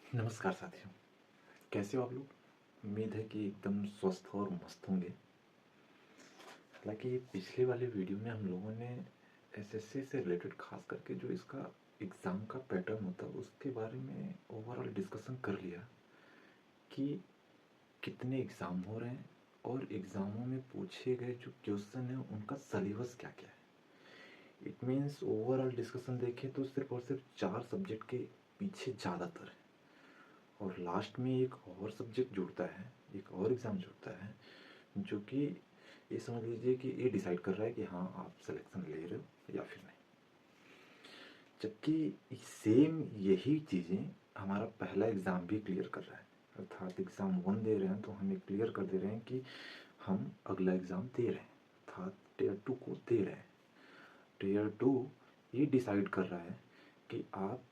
नमस्कार साथियों, कैसे हो आप लोग? उम्मीद है कि एकदम स्वस्थ और मस्त होंगे। हालाँकि पिछले वाले वीडियो में हम लोगों ने एसएससी से रिलेटेड खास करके जो इसका एग्ज़ाम का पैटर्न होता है उसके बारे में ओवरऑल डिस्कशन कर लिया कि कितने एग्ज़ाम हो रहे हैं और एग्ज़ामों में पूछे गए जो क्वेश्चन हैं उनका सिलेबस क्या-क्या है। इट मीन्स ओवरऑल डिस्कशन देखें तो सिर्फ़ और सिर्फ 4 सब्जेक्ट के पीछे ज़्यादातर है। और लास्ट में एक और सब्जेक्ट जुड़ता है, एक और एग्ज़ाम जुड़ता है, जो कि ये समझ लीजिए कि ये डिसाइड कर रहा है कि हाँ आप सिलेक्शन ले रहे हो या फिर नहीं। जबकि सेम यही चीज़ें हमारा पहला एग्ज़ाम भी क्लियर कर रहा है, अर्थात एग्ज़ाम 1 दे रहे हैं तो हमें क्लियर कर दे रहे हैं कि हम अगला एग्ज़ाम दे रहे हैं, अर्थात टियर 2 को दे रहे हैं। टियर 2 ये डिसाइड कर रहा है कि आप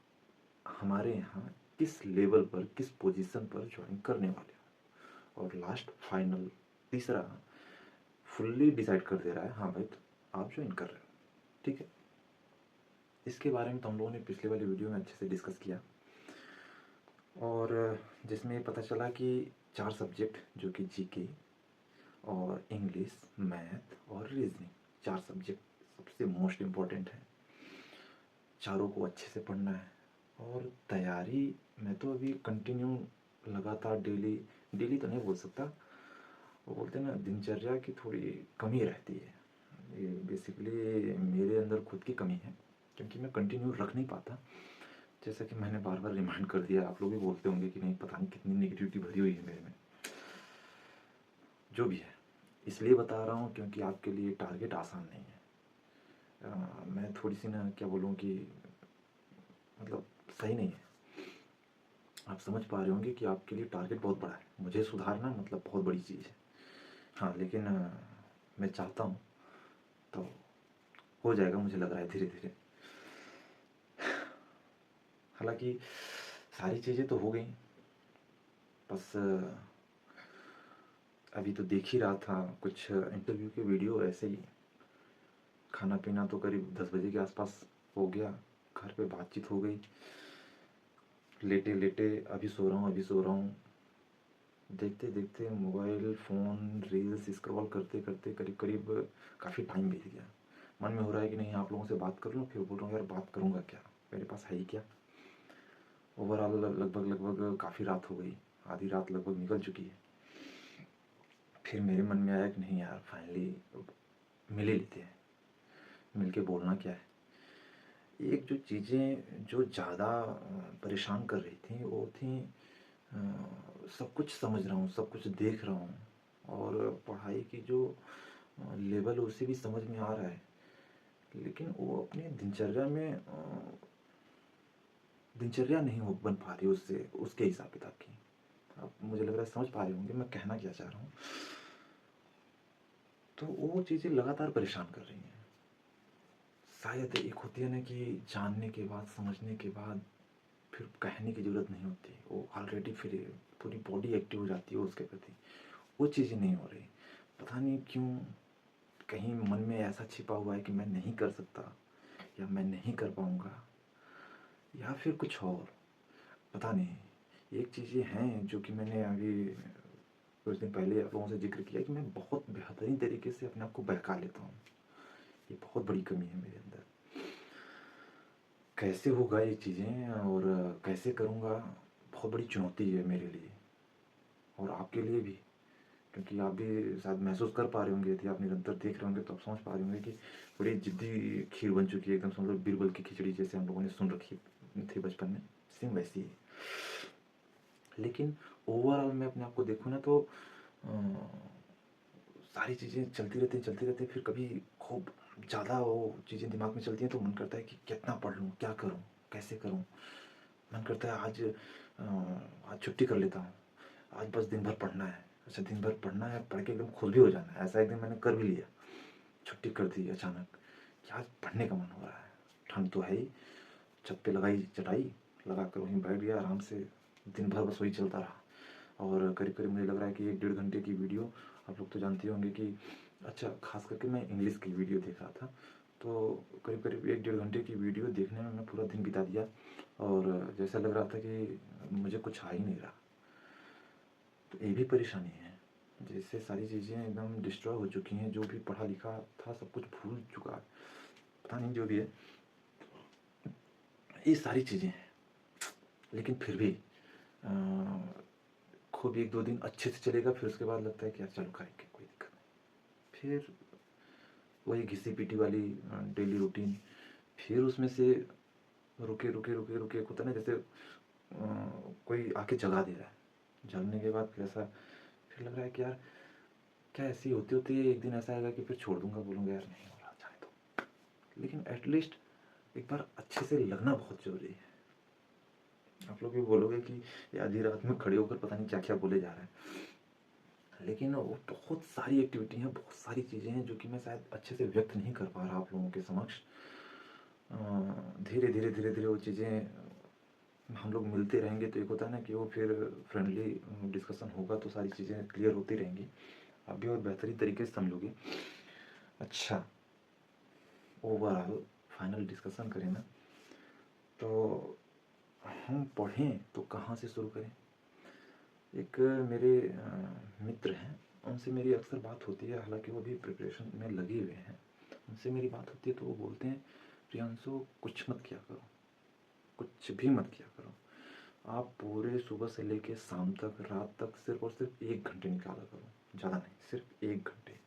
हमारे यहाँ किस लेवल पर, किस पोजीशन पर ज्वाइन करने वाले हो। और लास्ट फाइनल तीसरा फुल्ली डिसाइड कर दे रहा है, हाँ भाई तो आप ज्वाइन कर रहे हो। ठीक है, इसके बारे में तो हम लोगों ने पिछले वाली वीडियो में अच्छे से डिस्कस किया और जिसमें पता चला कि 4 सब्जेक्ट जो कि जीके और इंग्लिश, मैथ और रीजनिंग, 4 सब्जेक्ट सबसे मोस्ट इम्पॉर्टेंट है। चारों को अच्छे से पढ़ना है और तैयारी मैं तो अभी कंटिन्यू लगातार डेली डेली तो नहीं बोल सकता, वो बोलते हैं ना दिनचर्या की थोड़ी कमी रहती है। ये बेसिकली मेरे अंदर खुद की कमी है क्योंकि मैं कंटिन्यू रख नहीं पाता। जैसा कि मैंने बार बार रिमाइंड कर दिया, आप लोग भी बोलते होंगे कि नहीं पता नहीं कितनी नेगेटिविटी भरी हुई है मेरे में। जो भी है इसलिए बता रहा हूँ क्योंकि आपके लिए टारगेट आसान नहीं है। मैं थोड़ी सी ना क्या बोलूँ कि मतलब सही नहीं है। आप समझ पा रहे होंगे कि आपके लिए टारगेट बहुत बड़ा है, मुझे सुधारना मतलब बहुत बड़ी चीज़ है। हाँ लेकिन मैं चाहता हूँ तो हो जाएगा, मुझे लग रहा है धीरे धीरे। हालांकि सारी चीज़ें तो हो गई, बस अभी तो देख ही रहा था कुछ इंटरव्यू के वीडियो ऐसे ही। खाना पीना तो करीब 10 बजे के आसपास हो गया, घर पे बातचीत हो गई, लेटे लेटे अभी सो रहा हूँ अभी सो रहा हूँ, देखते देखते मोबाइल फ़ोन रील्स स्क्रॉल करते करते करीब करीब काफ़ी टाइम बीत गया। मन में हो रहा है कि नहीं आप लोगों से बात कर लूँ, फिर बोल रहा हूँ यार बात करूँगा क्या, मेरे पास है ही क्या। ओवरऑल लगभग लगभग काफ़ी रात हो गई, आधी रात लगभग निकल चुकी है। फिर मेरे मन में आया कि नहीं यार फाइनली मिल ही लेते हैं, मिल के बोलना क्या है। एक जो चीज़ें जो ज़्यादा परेशान कर रही थी वो थी सब कुछ समझ रहा हूँ, सब कुछ देख रहा हूँ और पढ़ाई की जो लेवल उसे भी समझ में आ रहा है, लेकिन वो अपनी दिनचर्या में दिनचर्या नहीं हो बन पा रही उससे, उसके हिसाब किताब की। अब मुझे लग रहा है समझ पा रहे होंगे मैं कहना क्या चाह रहा हूँ। तो वो चीज़ें लगातार परेशान कर रही हैं। शायद एक होती है ना कि जानने के बाद समझने के बाद फिर कहने की ज़रूरत नहीं होती, वो ऑलरेडी फिर पूरी बॉडी एक्टिव हो जाती है उसके प्रति। वो चीज़ें नहीं हो रही, पता नहीं क्यों। कहीं मन में ऐसा छिपा हुआ है कि मैं नहीं कर सकता या मैं नहीं कर पाऊँगा या फिर कुछ और, पता नहीं। एक चीज़ें हैं जो कि मैंने अभी कुछ दिन पहले आप लोगों से जिक्र किया कि मैं बहुत बेहतरीन तरीके से अपने आप को बहका लेता हूँ। ये बहुत बड़ी कमी है मेरे अंदर। कैसे होगा ये चीज़ें और कैसे करूँगा, बहुत बड़ी चुनौती है मेरे लिए और आपके लिए भी, क्योंकि आप भी शायद महसूस कर पा रहे होंगे, यदि आप निरंतर देख रहे होंगे तो आप समझ पा रहे होंगे कि बड़ी ज़िद्दी खीर बन चुकी है, एकदम समझ लो बीरबल की खिचड़ी जैसे हम लोगों ने सुन रखी थी बचपन में, सेम वैसी है। लेकिन ओवरऑल मैं अपने आप को देखूँ ना तो सारी चीज़ें चलती रहती हैं, फिर कभी खूब ज़्यादा वो चीज़ें दिमाग में चलती हैं तो मन करता है कि कितना पढ़ लूँ, क्या करूँ, कैसे करूँ। मन करता है आज छुट्टी कर लेता हूँ, आज बस दिन भर पढ़ना है। अच्छा दिन भर पढ़ना है, पढ़ के एकदम खुश भी हो जाना है। ऐसा एक दिन मैंने कर भी लिया, छुट्टी कर दी अचानक कि आज पढ़ने का मन हो रहा है। ठंड तो है ही, छत पे लगाई चटाई, लगा कर वहीं बैठ गया आराम से, दिन भर बस वही चलता रहा। और करीब करीब मुझे लग रहा है कि 1 डेढ़ घंटे की वीडियो, आप लोग तो जानते होंगे कि अच्छा खास करके मैं इंग्लिश की वीडियो देख रहा था तो करीब-करीब 1 डेढ़ घंटे की वीडियो देखने में मैं पूरा दिन बिता दिया और जैसा लग रहा था कि मुझे कुछ आ ही नहीं रहा। तो ये भी परेशानी है, जिससे सारी चीज़ें एकदम डिस्ट्रॉय हो चुकी हैं, जो भी पढ़ा लिखा था सब कुछ भूल चुका है। पता नहीं जो भी है, ये सारी चीज़ें हैं। लेकिन फिर भी खूब 1-2 दिन अच्छे से चलेगा, फिर उसके बाद लगता है कि यार चलो करेंगे, कोई दिक्कत नहीं। फिर वही घिसी-पिटी वाली डेली रूटीन, फिर उसमें से रुके एक होता है ना, जैसे कोई आके जगा दे रहा है, जगने के बाद फिर ऐसा फिर लग रहा है कि यार क्या ऐसे ही होते-होते एक दिन ऐसा आएगा कि फिर छोड़ दूँगा, बोलूँगा यार नहीं हो रहा, जाने दो। लेकिन एटलीस्ट एक बार अच्छे से लगना बहुत ज़रूरी है। आप लोग भी बोलोगे कि ये आधी रात में खड़े होकर पता नहीं क्या-क्या बोले जा रहे हैं। लेकिन वो बहुत सारी एक्टिविटी हैं, बहुत सारी चीज़ें हैं जो कि मैं शायद अच्छे से व्यक्त नहीं कर पा रहा आप लोगों के समक्ष। धीरे-धीरे वो चीज़ें हम लोग मिलते रहेंगे तो एक होता है ना कि वो फिर फ्रेंडली डिस्कशन होगा तो सारी चीज़ें क्लियर होती रहेंगी। आप भी और बेहतरीन तरीके से समझोगे। अच्छा, ओवरऑल फाइनल डिस्कशन करें ना, तो हम पढ़ें तो कहाँ से शुरू करें? एक मेरे मित्र हैं, उनसे मेरी अक्सर बात होती है, हालाँकि वो भी प्रिपरेशन में लगे हुए हैं। उनसे मेरी बात होती है तो वो बोलते हैं, "प्रियांशु कुछ मत किया करो, कुछ भी मत किया करो। आप पूरे सुबह से लेके शाम तक, रात तक सिर्फ़ और सिर्फ़ 1 घंटे निकाला करो, ज़्यादा नहीं, सिर्फ़ 1 घंटे।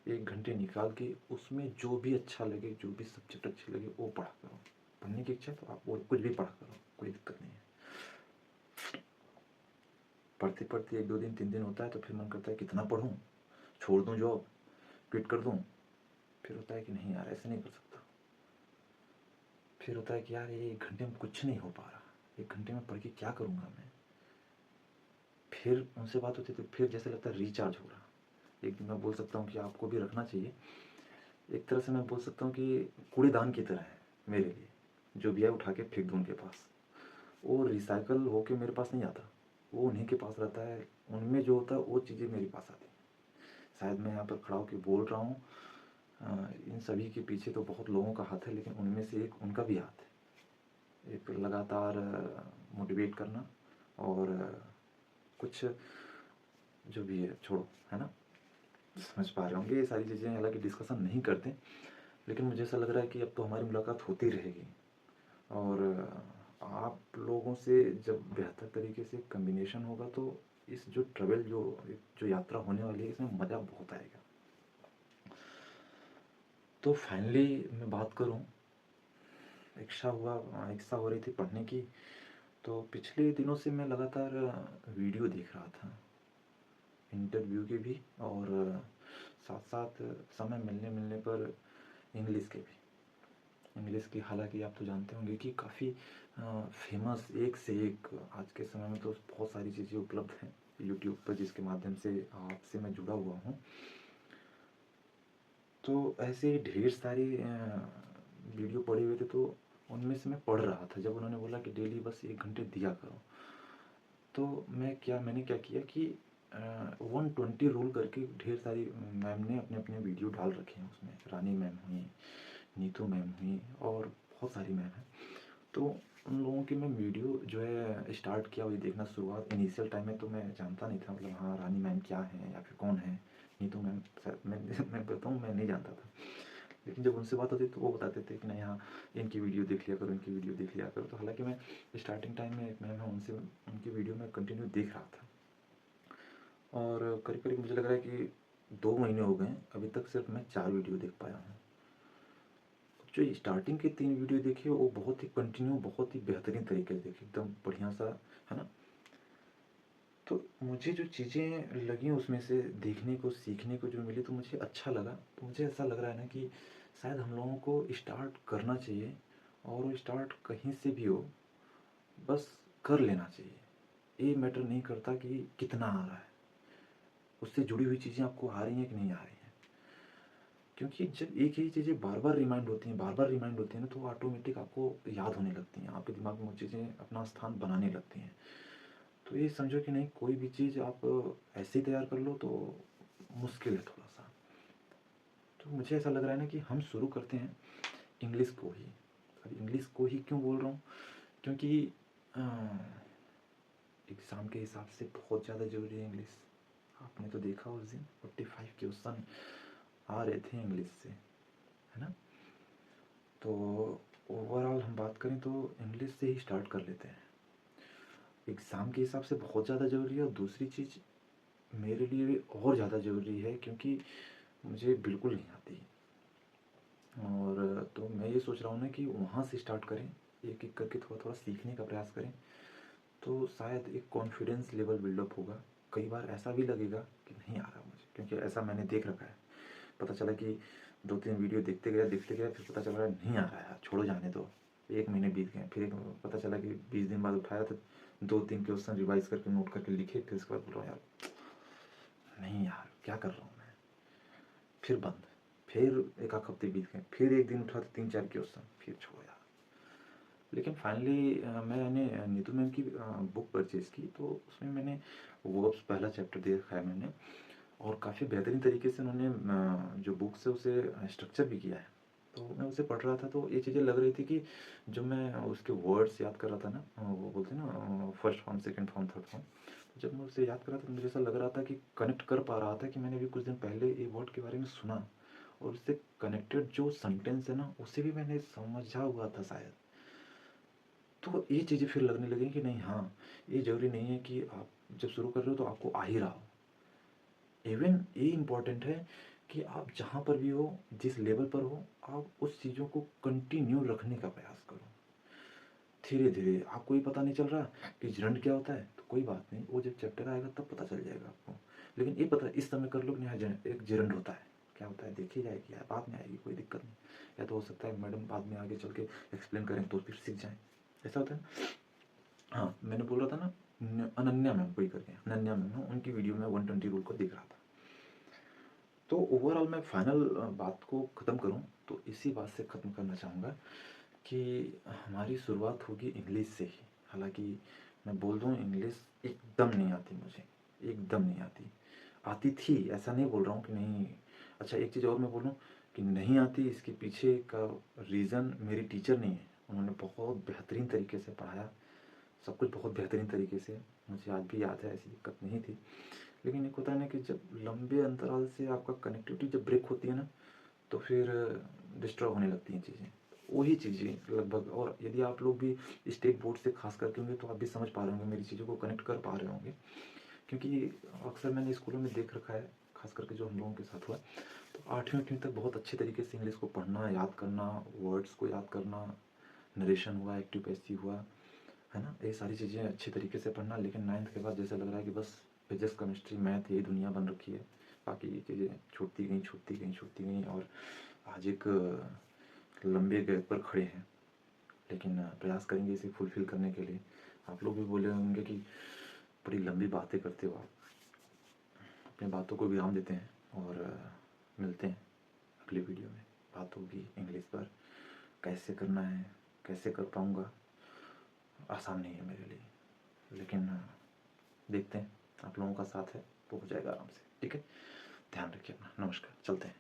1 घंटे निकाल के उसमें जो भी अच्छा लगे, जो भी सब्जेक्ट अच्छे लगे वो पढ़ा करो। पढ़ने की इच्छा है तो आप वो कुछ भी पढ़ा करो, कोई दिक्कत नहीं है। पढ़ते-पढ़ते 1-2 दिन, 3 दिन होता है तो फिर मन करता है कितना पढूँ? छोड़ दूँ जॉब, क्विट कर दूँ? फिर होता है कि नहीं यार ऐसे नहीं कर सकता। फिर होता है कि यार ये 1 घंटे में कुछ नहीं हो पा रहा। 1 घंटे में पढ़ के क्या करूँगा मैं? फिर उनसे बात होती है तो फिर जैसे लगता है रिचार्ज हो रहा। एक मैं बोल सकता हूँ कि आपको भी रखना चाहिए। एक तरह से मैं बोल सकता हूँ कि कूड़ेदान की तरह है मेरे लिए। जो भी है उठा के फेंक दूँ उनके पास। वो रिसाइकल होके मेरे पास नहीं आता। वो उन्हीं के पास रहता है। उनमें जो होता है वो चीज़ें मेरे पास आती हैं। शायद मैं यहाँ पर खड़ा होके बोल रहा हूँ, इन सभी के पीछे तो बहुत लोगों का हाथ है, लेकिन उनमें से एक उनका भी हाथ है। एक लगातार मोटिवेट करना और कुछ जो भी है छोड़ो, है ना? समझ पा रहे होंगे ये सारी चीज़ें, हालाँकि डिस्कशन नहीं करते, लेकिन मुझे ऐसा लग रहा है कि अब तो हमारी मुलाकात होती रहेगी और आप लोगों से जब बेहतर तरीके से कम्बिनेशन होगा तो इस जो ट्रैवल जो यात्रा होने वाली है इसमें मज़ा बहुत आएगा। तो फाइनली मैं बात करूँ, इच्छा हो रही थी पढ़ने की, तो पिछले दिनों से मैं लगातार वीडियो देख रहा था, इंटरव्यू के भी और साथ-साथ समय मिलने पर इंग्लिश के भी। इंग्लिश की हालाँकि आप तो जानते होंगे कि काफ़ी फ़ेमस एक से एक आज के समय में तो बहुत सारी चीज़ें उपलब्ध हैं यूट्यूब पर, जिसके माध्यम से आपसे मैं जुड़ा हुआ हूँ। तो ऐसे ढेर सारी वीडियो पड़े हुए थे तो उनमें से मैं पढ़ रहा था। जब उन्होंने बोला कि डेली बस 1 घंटे दिया करो, तो मैंने क्या किया कि 120 रूल करके ढेर सारी मैम ने अपने-अपने वीडियो डाल रखे हैं उसमें। रानी मैम हुईं, नीतू मैम हुईं और बहुत सारी मैम हैं। तो उन लोगों की मैं वीडियो जो है स्टार्ट किया वही देखना शुरुआत। इनिशियल टाइम में तो मैं जानता नहीं था, मतलब हाँ, रानी मैम क्या हैं या फिर कौन है, नीतू मैम शायद मैं बताऊँ मैं नहीं जानता था। लेकिन जब उनसे बात होती तो वो बताते थे कि नहीं हाँ, इनकी वीडियो देख लिया करो, इनकी वीडियो देख लिया करो। तो हालाँकि मैं स्टार्टिंग टाइम में एक मैम है उनसे उनकी वीडियो मैं कंटिन्यू देख रहा था और करीब-करीब मुझे लग रहा है कि 2 महीने हो गए हैं, अभी तक सिर्फ़ मैं 4 वीडियो देख पाया हूँ। जो स्टार्टिंग के 3 वीडियो देखे वो बहुत ही कंटिन्यू, बहुत ही बेहतरीन तरीके से देखे, एकदम बढ़िया-सा, है ना? तो मुझे जो चीज़ें लगी उसमें से देखने को, सीखने को जो मिली तो मुझे अच्छा लगा। तो मुझे ऐसा लग रहा है ना कि शायद हम लोगों को स्टार्ट करना चाहिए और वो स्टार्ट कहीं से भी हो, बस कर लेना चाहिए। ये मैटर नहीं करता कि कितना आ रहा है, उससे जुड़ी हुई चीज़ें आपको आ रही हैं कि नहीं आ रही हैं। क्योंकि जब एक ही चीज़ें बार-बार रिमाइंड होती हैं, बार-बार रिमाइंड होती हैं ना, तो ऑटोमेटिक आपको याद होने लगती हैं, आपके दिमाग में वो चीज़ें अपना स्थान बनाने लगती हैं। तो ये समझो कि नहीं, कोई भी चीज़ आप ऐसे ही तैयार कर लो तो मुश्किल है थोड़ा-सा। तो मुझे ऐसा लग रहा है ना कि हम शुरू करते हैं इंग्लिश को ही। अब इंग्लिश को ही क्यों बोल रहा हूँ, क्योंकि एग्ज़ाम के हिसाब से बहुत ज़्यादा ज़रूरी है इंग्लिश। आपने तो देखा उस दिन 45 क्वेश्चन आ रहे थे इंग्लिश से, है ना। तो ओवरऑल हम बात करें तो इंग्लिश से ही स्टार्ट कर लेते हैं। एग्ज़ाम के हिसाब से बहुत ज़्यादा ज़रूरी है, और दूसरी चीज़ मेरे लिए भी और ज़्यादा ज़रूरी है क्योंकि मुझे बिल्कुल नहीं आती। और तो मैं ये सोच रहा हूँ ना कि वहाँ से स्टार्ट करें, एक एक करके थोड़ा थोड़ा सीखने का प्रयास करें, तो शायद एक कॉन्फिडेंस लेवल बिल्डअप होगा। कई बार ऐसा भी लगेगा कि नहीं आ रहा मुझे, क्योंकि ऐसा मैंने देख रखा है। पता चला कि 2-3 वीडियो देखते गए, फिर पता चला नहीं आ रहा है यार, छोड़ो जाने दो। 1 महीने बीत गए, फिर पता चला कि 20 दिन बाद उठाया तो 2-3 क्वेश्चन रिवाइज़ करके नोट करके लिखे, फिर उसके बाद बोल रहा हूँ यार नहीं यार क्या कर रहा हूँ मैं, फिर बंद। फिर 1 आध हफ्ते बीत गए, फिर एक दिन उठा तो 3-4 क्वेश्चन, फिर छोड़ो यार। लेकिन फाइनली मैंने नीतू मैम की बुक परचेज़ की, तो उसमें मैंने वर्ब्स पहला चैप्टर देखा है मैंने, और काफ़ी बेहतरीन तरीके से उन्होंने जो बुक्स है उसे स्ट्रक्चर भी किया है। तो मैं उसे पढ़ रहा था तो ये चीज़ें लग रही थी कि जब मैं उसके वर्ड्स याद कर रहा था ना, वो बोलते हैं ना first form, second form, third form, तो जब मैं उसे याद कर रहा था तो मुझे ऐसा लग रहा था कि कनेक्ट कर पा रहा था कि मैंने अभी कुछ दिन पहले ये वर्ड के बारे में सुना, और उससे कनेक्टेड जो सेंटेंस है ना उसे भी मैंने समझा हुआ था शायद। तो ये चीज़ें फिर लगने लगी कि नहीं, हाँ, ये ज़रूरी नहीं है कि आप जब शुरू कर रहे हो तो आपको आ ही रहा हो। इवन ये इम्पॉर्टेंट है कि आप जहाँ पर भी हो, जिस लेवल पर हो, आप उस चीज़ों को कंटिन्यू रखने का प्रयास करो। धीरे धीरे आपको ये पता नहीं चल रहा कि जिरंड क्या होता है, तो कोई बात नहीं, वो जब चैप्टर आएगा तब पता चल जाएगा आपको। लेकिन ये पता इस समय कर लो कि हाँ, एक जिरंड होता है, क्या होता है देखी जाएगी यार, बाद में आएगी, कोई दिक्कत नहीं। या तो हो सकता है मैडम बाद में आगे चल के एक्सप्लेन करें तो फिर सीख जाएँ, ऐसा होता है ना। हाँ, मैंने बोल रहा था ना, अनन्या मैम कोई करके, अनन्या मैम है, उनकी वीडियो में 120 रूल को देख रहा था। तो ओवरऑल मैं फाइनल बात को ख़त्म करूँ तो इसी बात से ख़त्म करना चाहूँगा कि हमारी शुरुआत होगी इंग्लिश से ही। हालाँकि मैं बोल दूँ इंग्लिश एकदम नहीं आती मुझे, एकदम नहीं आती। आती थी, ऐसा नहीं बोल रहा हूँ कि नहीं। अच्छा, एक चीज़ और मैं बोलूँ कि नहीं आती, इसके पीछे का रीज़न मेरी टीचर नहीं है। उन्होंने बहुत बेहतरीन तरीके से पढ़ाया, सब कुछ बहुत बेहतरीन तरीके से, मुझे आज भी याद है, ऐसी दिक्कत नहीं थी। लेकिन एक होता है ना कि जब लंबे अंतराल से आपका कनेक्टिविटी जब ब्रेक होती है ना, तो फिर डिस्टर्ब होने लगती हैं चीज़ें। वही चीज़ें लगभग, और यदि आप लोग भी स्टेट बोर्ड से खास करके होंगे तो आप भी समझ पा रहे होंगे, मेरी चीज़ों को कनेक्ट कर पा रहे होंगे। क्योंकि अक्सर मैंने स्कूलों में देख रखा है, खास करके जो हम लोगों के साथ हुआ, तो 8वीं तक बहुत अच्छे तरीके से इंग्लिश को पढ़ना, याद करना, वर्ड्स को याद करना, नरेशन हुआ, एक्टिव पैसिव हुआ, है ना, ये सारी चीज़ें अच्छे तरीके से पढ़ना। लेकिन 9th के बाद जैसे लग रहा है कि बस फिजिक्स, केमिस्ट्री, मैथ यही दुनिया बन रखी है, बाकी चीज़ें छूटती गई, छूटती गई, छूटती गई, और आज एक लंबे गैप पर खड़े हैं। लेकिन प्रयास करेंगे इसे फुलफ़िल करने के लिए। आप लोग भी बोले होंगे कि बड़ी लंबी बातें करते हो आप, अपनी बातों को विराम देते हैं, और मिलते हैं अगली वीडियो में। बात होगी इंग्लिश पर, कैसे करना है, कैसे कर पाऊँगा, आसान नहीं है मेरे लिए, लेकिन देखते हैं, आप लोगों का साथ है तो हो जाएगा आराम से। ठीक है, ध्यान रखिए अपना, नमस्कार, चलते हैं।